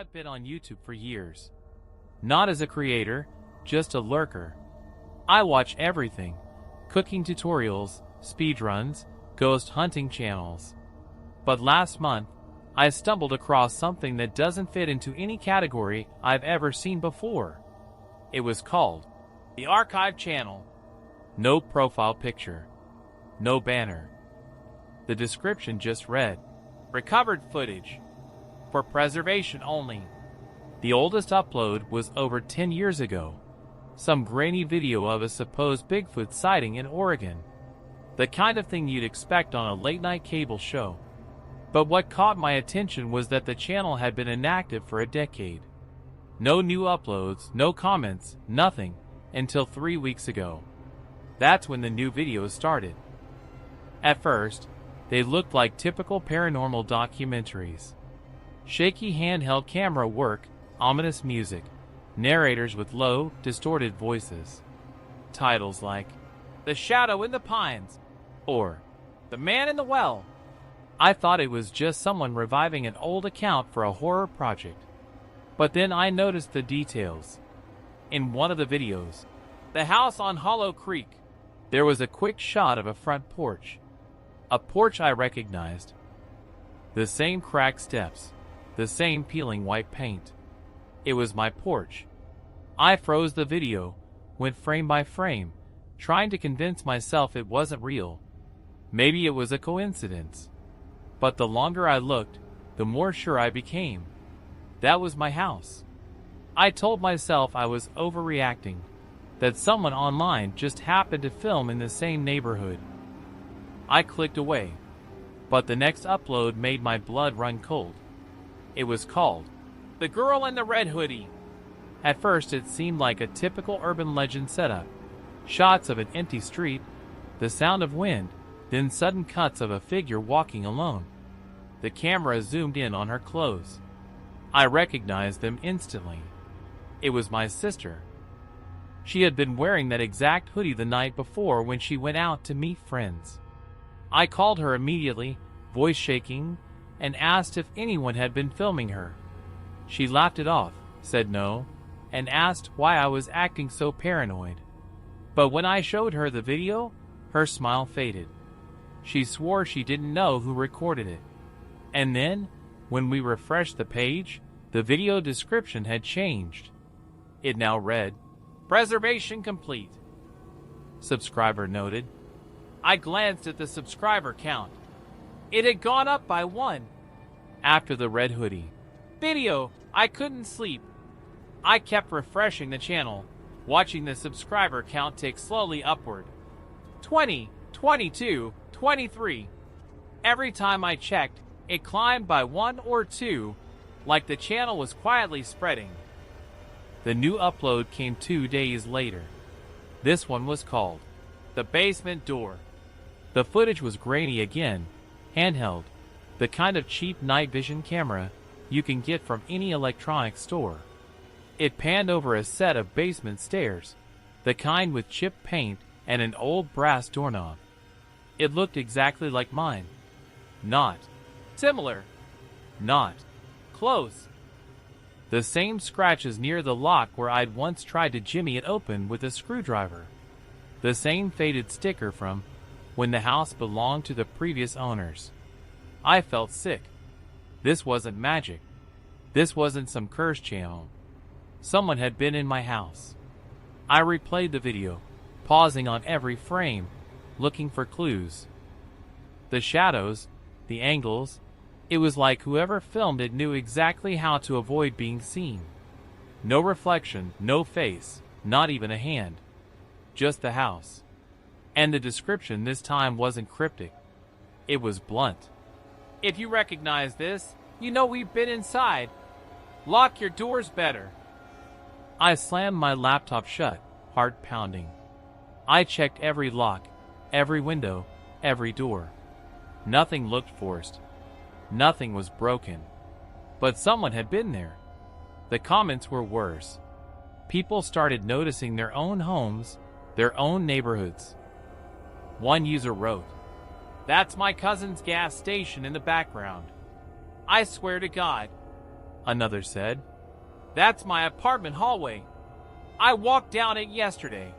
I've been on YouTube for years. Not as a creator, just a lurker. I watch everything. Cooking tutorials, speedruns, ghost hunting channels. But last month, I stumbled across something that doesn't fit into any category I've ever seen before. It was called the Archive Channel. No profile picture. No banner. The description just read, recovered footage. For preservation only. The oldest upload was over 10 years ago. Some grainy video of a supposed Bigfoot sighting in Oregon. The kind of thing you'd expect on a late-night cable show. But what caught my attention was that the channel had been inactive for a decade. No new uploads, no comments, nothing, until 3 weeks ago. That's when the new videos started. At first, they looked like typical paranormal documentaries. Shaky handheld camera work, ominous music, narrators with low, distorted voices. Titles like, The Shadow in the Pines, or The Man in the Well. I thought it was just someone reviving an old account for a horror project. But then I noticed the details. In one of the videos, the house on Hollow Creek, there was a quick shot of a front porch. A porch I recognized. The same cracked steps, the same peeling white paint. It was my porch. I froze the video, went frame by frame, trying to convince myself it wasn't real. Maybe it was a coincidence. But the longer I looked, the more sure I became. That was my house. I told myself I was overreacting, that someone online just happened to film in the same neighborhood. I clicked away, but the next upload made my blood run cold. It was called The Girl in the Red Hoodie. At first it seemed like a typical urban legend setup. Shots of an empty street, the sound of wind, then sudden cuts of a figure walking alone. The camera zoomed in on her clothes. I recognized them instantly. It was my sister. She had been wearing that exact hoodie the night before when she went out to meet friends. I called her immediately, voice shaking, and asked if anyone had been filming her. She laughed it off, said no, and asked why I was acting so paranoid. But when I showed her the video, her smile faded. She swore she didn't know who recorded it. And then, when we refreshed the page, the video description had changed. It now read, Preservation complete. Subscriber noted. I glanced at the subscriber count. It had gone up by 1. After the red hoodie video, I couldn't sleep. I kept refreshing the channel, watching the subscriber count tick slowly upward. 20, 22, 23. Every time I checked, it climbed by 1 or 2, like the channel was quietly spreading. The new upload came 2 days later. This one was called The Basement Door. The footage was grainy again, handheld, the kind of cheap night vision camera you can get from any electronics store. It panned over a set of basement stairs, the kind with chipped paint and an old brass doorknob. It looked exactly like mine. Not similar. Not close. The same scratches near the lock where I'd once tried to jimmy it open with a screwdriver. The same faded sticker from when the house belonged to the previous owners. I felt sick. This wasn't magic. This wasn't some curse channel. Someone had been in my house. I replayed the video, pausing on every frame, looking for clues. The shadows, the angles, it was like whoever filmed it knew exactly how to avoid being seen. No reflection, no face, not even a hand. Just the house. And the description this time wasn't cryptic. It was blunt. If you recognize this, you know we've been inside. Lock your doors better. I slammed my laptop shut, heart pounding. I checked every lock, every window, every door. Nothing looked forced. Nothing was broken. But someone had been there. The comments were worse. People started noticing their own homes, their own neighborhoods. One user wrote, "That's my cousin's gas station in the background. I swear to God." another said. That's my apartment hallway. I walked down it yesterday.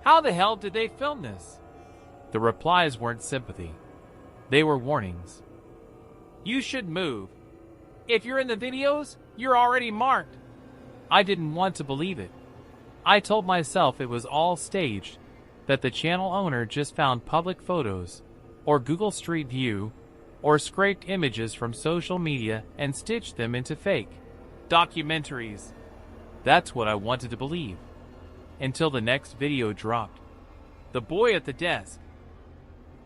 How the hell did they film this? The replies weren't sympathy. They were warnings. You should move. If you're in the videos, you're already marked. I didn't want to believe it. I told myself it was all staged, that the channel owner just found public photos, or Google Street View, or scraped images from social media and stitched them into fake documentaries. That's what I wanted to believe. Until the next video dropped. The boy at the desk.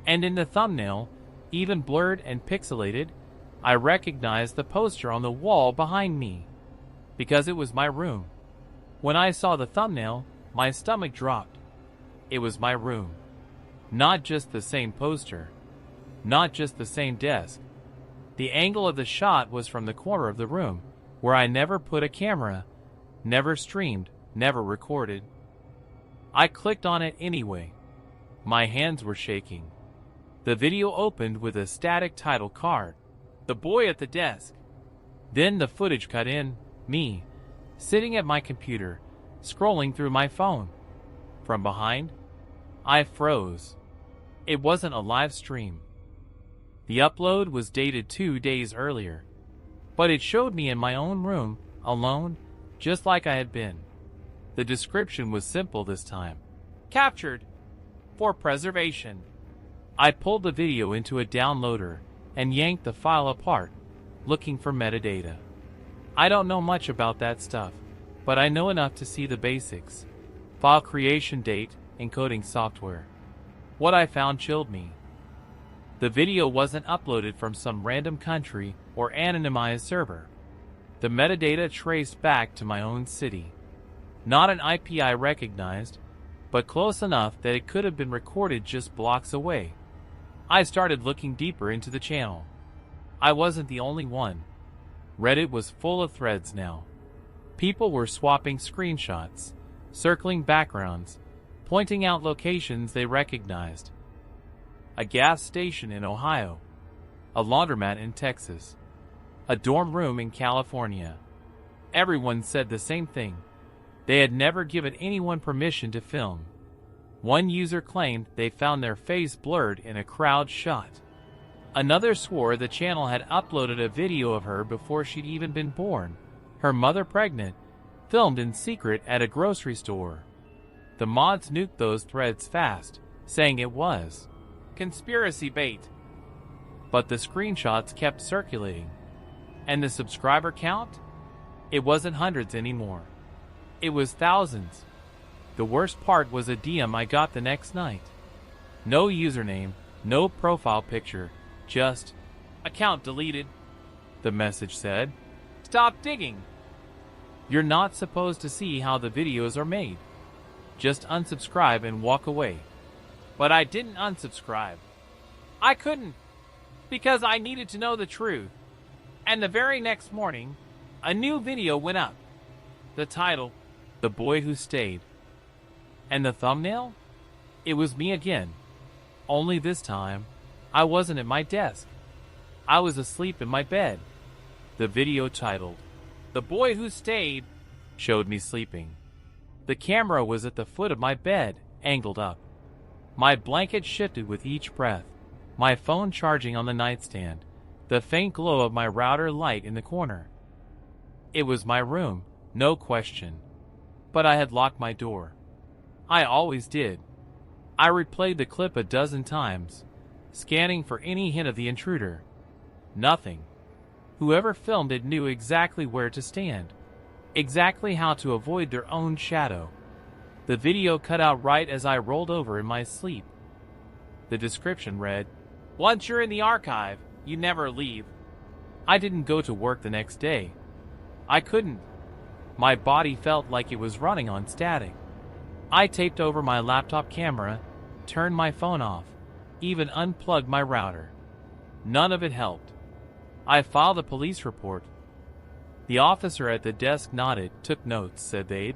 And in the thumbnail, even blurred and pixelated, I recognized the poster on the wall behind me. Because it was my room. When I saw the thumbnail, my stomach dropped. It was my room. Not just the same poster. Not just the same desk. The angle of the shot was from the corner of the room, where I never put a camera, never streamed, never recorded. I clicked on it anyway. My hands were shaking. The video opened with a static title card, The Boy at the Desk. Then the footage cut in, me, sitting at my computer, scrolling through my phone. From behind, I froze. It wasn't a live stream. The upload was dated 2 days earlier, but it showed me in my own room, alone, just like I had been. The description was simple this time. Captured for preservation. I pulled the video into a downloader and yanked the file apart, looking for metadata. I don't know much about that stuff, but I know enough to see the basics. File creation date, encoding software. What I found chilled me. The video wasn't uploaded from some random country or anonymized server. The metadata traced back to my own city. Not an IP I recognized, but close enough that it could have been recorded just blocks away. I started looking deeper into the channel. I wasn't the only one. Reddit was full of threads now. People were swapping screenshots, circling backgrounds, pointing out locations they recognized. A gas station in Ohio, a laundromat in Texas, a dorm room in California. Everyone said the same thing. They had never given anyone permission to film. One user claimed they found their face blurred in a crowd shot. Another swore the channel had uploaded a video of her before she'd even been born, her mother pregnant, filmed in secret at a grocery store. The mods nuked those threads fast, saying it was conspiracy bait. But the screenshots kept circulating. And the subscriber count? It wasn't hundreds anymore. It was thousands. The worst part was a DM I got the next night. No username, no profile picture, just, account deleted. The message said, stop digging. You're not supposed to see how the videos are made. Just unsubscribe and walk away. But I didn't unsubscribe. I couldn't, because I needed to know the truth. And the very next morning, a new video went up. The title, The Boy Who Stayed. And the thumbnail? It was me again. Only this time, I wasn't at my desk. I was asleep in my bed. The video titled, The Boy Who Stayed, showed me sleeping. The camera was at the foot of my bed, angled up. My blanket shifted with each breath, my phone charging on the nightstand, the faint glow of my router light in the corner. It was my room, no question. But I had locked my door. I always did. I replayed the clip a dozen times, scanning for any hint of the intruder. Nothing. Whoever filmed it knew exactly where to stand, exactly how to avoid their own shadow. The video cut out right as I rolled over in my sleep. The description read, once you're in the archive, you never leave. I didn't go to work the next day. I couldn't. My body felt like it was running on static. I taped over my laptop camera, turned my phone off, even unplugged my router. None of it helped. I filed a police report. The officer at the desk nodded, took notes, said they'd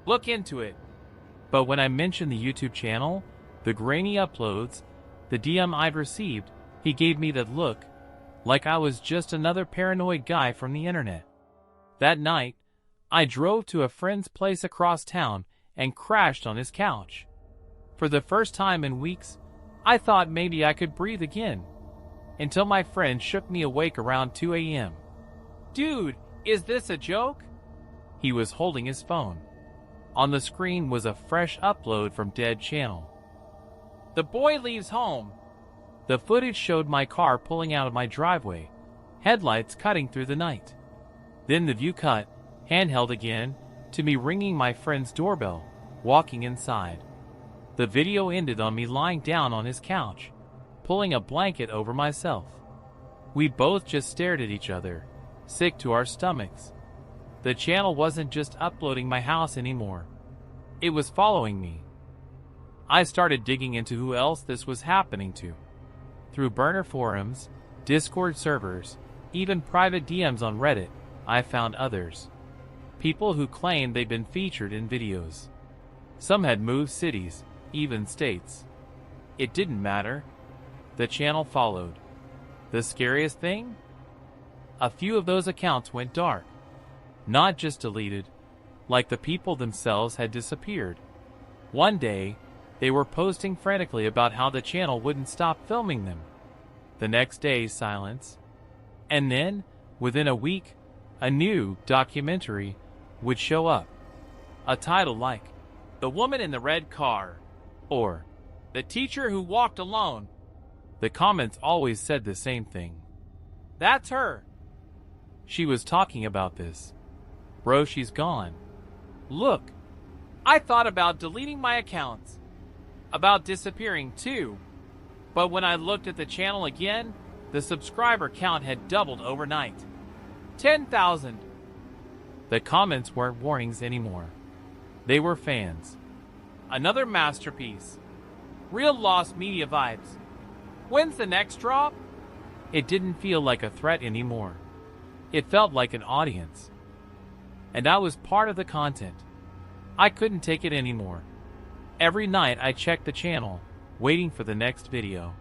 look into it. But when I mentioned the YouTube channel, the grainy uploads, the DM I'd received, he gave me that look, like I was just another paranoid guy from the internet. That night, I drove to a friend's place across town and crashed on his couch. For the first time in weeks, I thought maybe I could breathe again, until my friend shook me awake around 2 a.m. "Dude, is this a joke?" He was holding his phone. On the screen was a fresh upload from Dead Channel. "The boy leaves home." The footage showed my car pulling out of my driveway, headlights cutting through the night. Then the view cut, handheld again, to me ringing my friend's doorbell, walking inside. The video ended on me lying down on his couch, pulling a blanket over myself. We both just stared at each other, sick to our stomachs. The channel wasn't just uploading my house anymore. It was following me. I started digging into who else this was happening to. Through burner forums, Discord servers, even private DMs on Reddit, I found others. People who claimed they'd been featured in videos. Some had moved cities, even states. It didn't matter. The channel followed. The scariest thing? A few of those accounts went dark. Not just deleted, like the people themselves had disappeared. One day, they were posting frantically about how the channel wouldn't stop filming them. The next day, silence. And then, within a week, a new documentary would show up. A title like, "The Woman in the Red Car," or "The Teacher Who Walked Alone." The comments always said the same thing. "That's her. She was talking about this. Bro, she's gone. Look, I thought about deleting my accounts. About disappearing too. But when I looked at the channel again, the subscriber count had doubled overnight. 10,000. The comments weren't warnings anymore. They were fans. Another masterpiece. Real Lost Media vibes. When's the next drop? It didn't feel like a threat anymore. It felt like an audience. And I was part of the content. I couldn't take it anymore. Every night I checked the channel, waiting for the next video.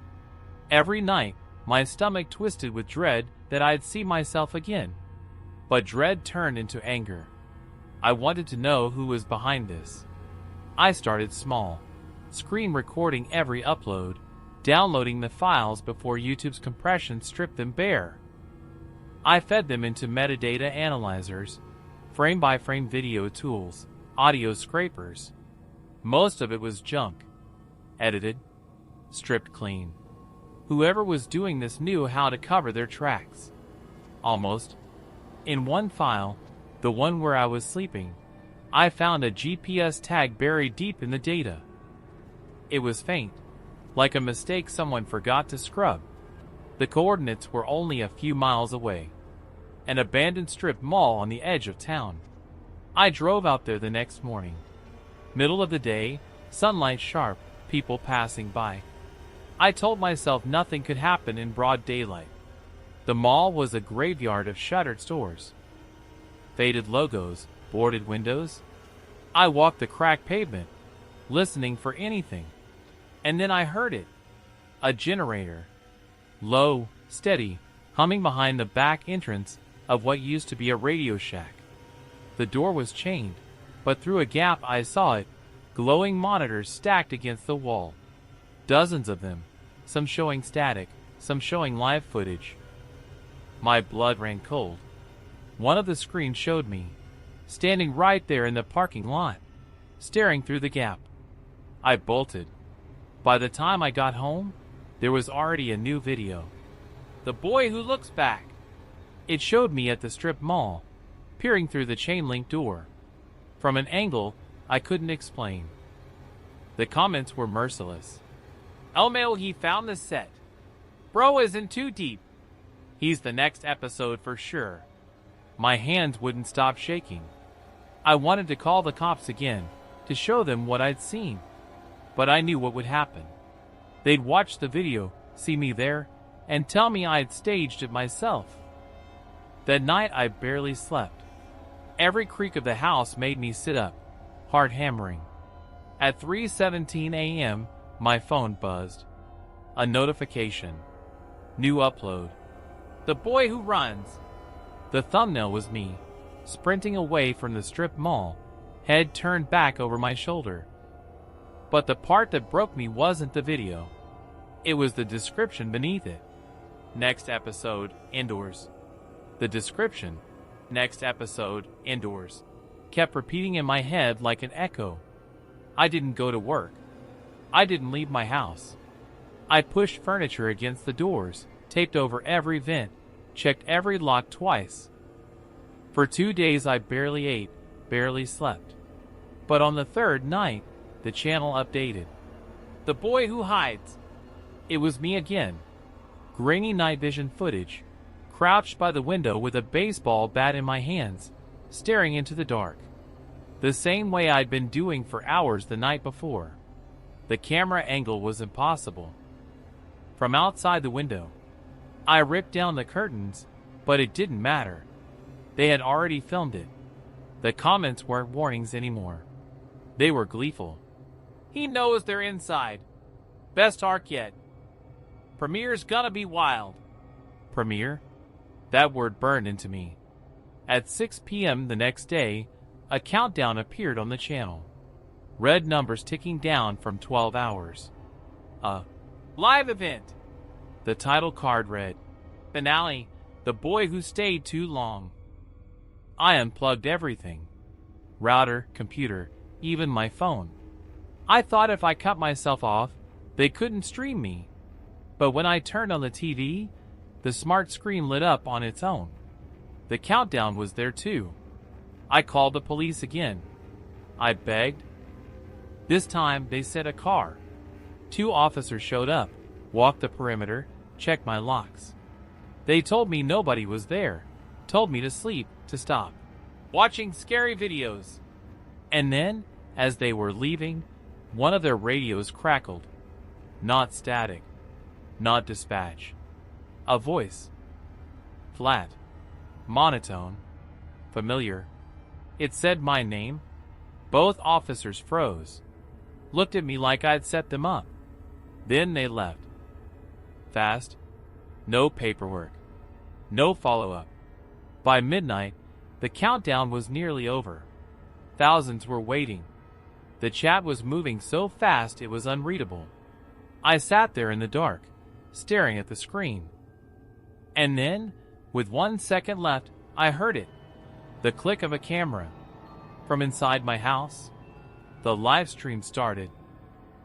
Every night, my stomach twisted with dread that I'd see myself again. But dread turned into anger. I wanted to know who was behind this. I started small, screen recording every upload, downloading the files before YouTube's compression stripped them bare. I fed them into metadata analyzers, frame-by-frame video tools, audio scrapers. Most of it was junk. Edited, stripped clean. Whoever was doing this knew how to cover their tracks. Almost. In one file, the one where I was sleeping, I found a GPS tag buried deep in the data. It was faint, like a mistake someone forgot to scrub. The coordinates were only a few miles away. An abandoned strip mall on the edge of town. I drove out there the next morning. Middle of the day, sunlight sharp, people passing by. I told myself nothing could happen in broad daylight. The mall was a graveyard of shuttered stores. Faded logos, boarded windows. I walked the cracked pavement, listening for anything. And then I heard it. A generator. Low, steady, humming behind the back entrance of what used to be a Radio Shack. The door was chained, but through a gap I saw it, glowing monitors stacked against the wall. Dozens of them, some showing static, some showing live footage. My blood ran cold. One of the screens showed me, standing right there in the parking lot, staring through the gap. I bolted. By the time I got home, there was already a new video. The Boy Who Looks Back. It showed me at the strip mall, peering through the chain-link door. From an angle I couldn't explain. The comments were merciless. "LMAO, he found the set. Bro isn't too deep. He's the next episode for sure." My hands wouldn't stop shaking. I wanted to call the cops again, to show them what I'd seen. But I knew what would happen. They'd watch the video, see me there, and tell me I'd staged it myself. That night I barely slept. Every creak of the house made me sit up, heart hammering. At 3:17 a.m., my phone buzzed. A notification. New upload. The Boy Who Runs. The thumbnail was me, sprinting away from the strip mall, head turned back over my shoulder. But the part that broke me wasn't the video. It was the description beneath it. Next episode, indoors. The description, next episode, indoors, kept repeating in my head like an echo. I didn't go to work. I didn't leave my house. I pushed furniture against the doors, taped over every vent, checked every lock twice. For 2 days I barely ate, barely slept. But on the third night, the channel updated. The boy who hides. It was me again. Grainy night vision footage, crouched by the window with a baseball bat in my hands, staring into the dark. The same way I'd been doing for hours the night before. The camera angle was impossible. From outside the window, I ripped down the curtains, but it didn't matter. They had already filmed it. The comments weren't warnings anymore. They were gleeful. He knows they're inside. Best arc yet. Premiere's gonna be wild. Premiere? That word burned into me. At 6 p.m. the next day, a countdown appeared on the channel. Red numbers ticking down from 12 hours. A live event. The title card read, Finale, The Boy Who Stayed Too Long. I unplugged everything. Router, computer, even my phone. I thought if I cut myself off, they couldn't stream me. But when I turned on the TV, the smart screen lit up on its own. The countdown was there too. I called the police again. I begged. This time they sent a car. 2 officers showed up, walked the perimeter, checked my locks. They told me nobody was there, told me to sleep, to stop watching scary videos. And then, as they were leaving, one of their radios crackled. Not static, not dispatch. A voice. Flat, monotone, familiar. It said my name. Both officers froze, looked at me like I'd set them up. Then they left. Fast. No paperwork. No follow-up. By midnight, the countdown was nearly over. Thousands were waiting. The chat was moving so fast it was unreadable. I sat there in the dark, staring at the screen. And then, with 1 second left, I heard it. The click of a camera. From inside my house, the live stream started.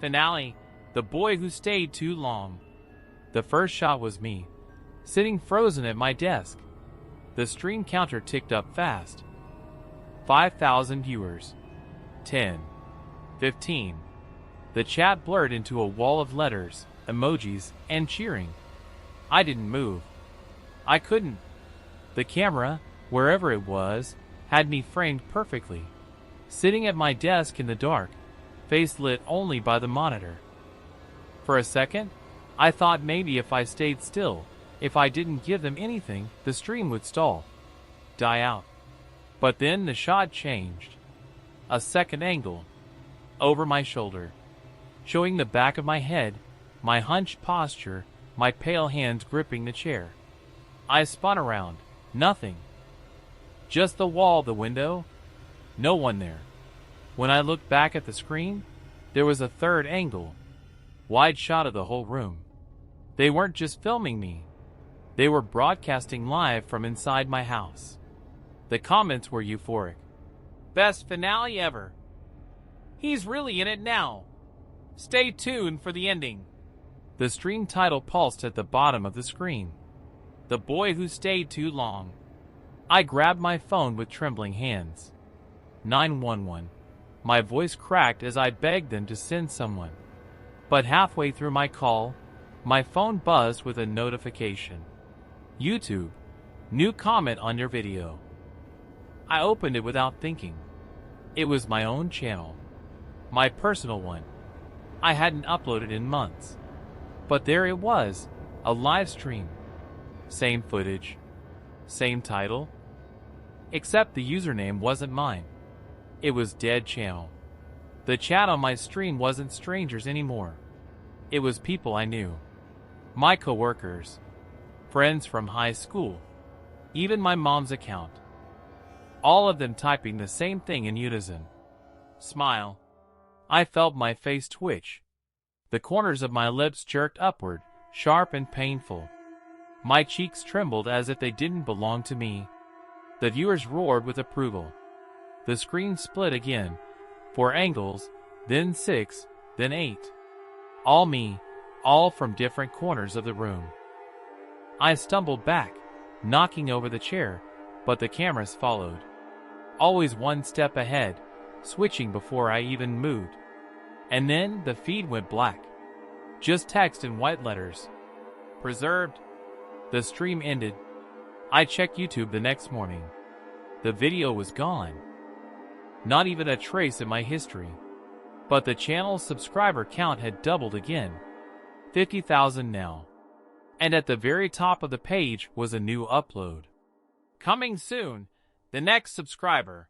Finale, The Boy Who Stayed Too Long. The first shot was me, sitting frozen at my desk. The stream counter ticked up fast. 5,000 viewers. 10. 15. The chat blurred into a wall of letters, emojis, and cheering. I didn't move. I couldn't. The camera, wherever it was, had me framed perfectly. Sitting at my desk in the dark, face lit only by the monitor. For a second, I thought maybe if I stayed still, if I didn't give them anything, the stream would stall, die out. But then the shot changed. A second angle, over my shoulder, showing the back of my head, my hunched posture, my pale hands gripping the chair. I spun around. Nothing. Just the wall, the window. No one there. When I looked back at the screen, there was a third angle, wide shot of the whole room. They weren't just filming me. They were broadcasting live from inside my house. The comments were euphoric. Best finale ever. He's really in it now. Stay tuned for the ending. The stream title pulsed at the bottom of the screen. The Boy Who Stayed Too Long. I grabbed my phone with trembling hands. 911. My voice cracked as I begged them to send someone. But halfway through my call, my phone buzzed with a notification. YouTube. New comment on your video. I opened it without thinking. It was my own channel. My personal one. I hadn't uploaded in months. But there it was, a live stream. Same footage. Same title. Except the username wasn't mine. It was Dead Channel. The chat on my stream wasn't strangers anymore. It was people I knew. My coworkers. Friends from high school. Even my mom's account. all of them typing the same thing in unison. Smile. I felt my face twitch. The corners of my lips jerked upward, sharp and painful. My cheeks trembled as if they didn't belong to me. The viewers roared with approval. The screen split again. 4 angles, then 6, then 8. All me, all from different corners of the room. I stumbled back, knocking over the chair, but the cameras followed. Always one step ahead, switching before I even moved. And then the feed went black. Just text in white letters. Preserved. The stream ended. I checked YouTube the next morning. The video was gone. Not even a trace in my history. But the channel's subscriber count had doubled again. 50,000 now. And at the very top of the page was a new upload. Coming soon, the next subscriber.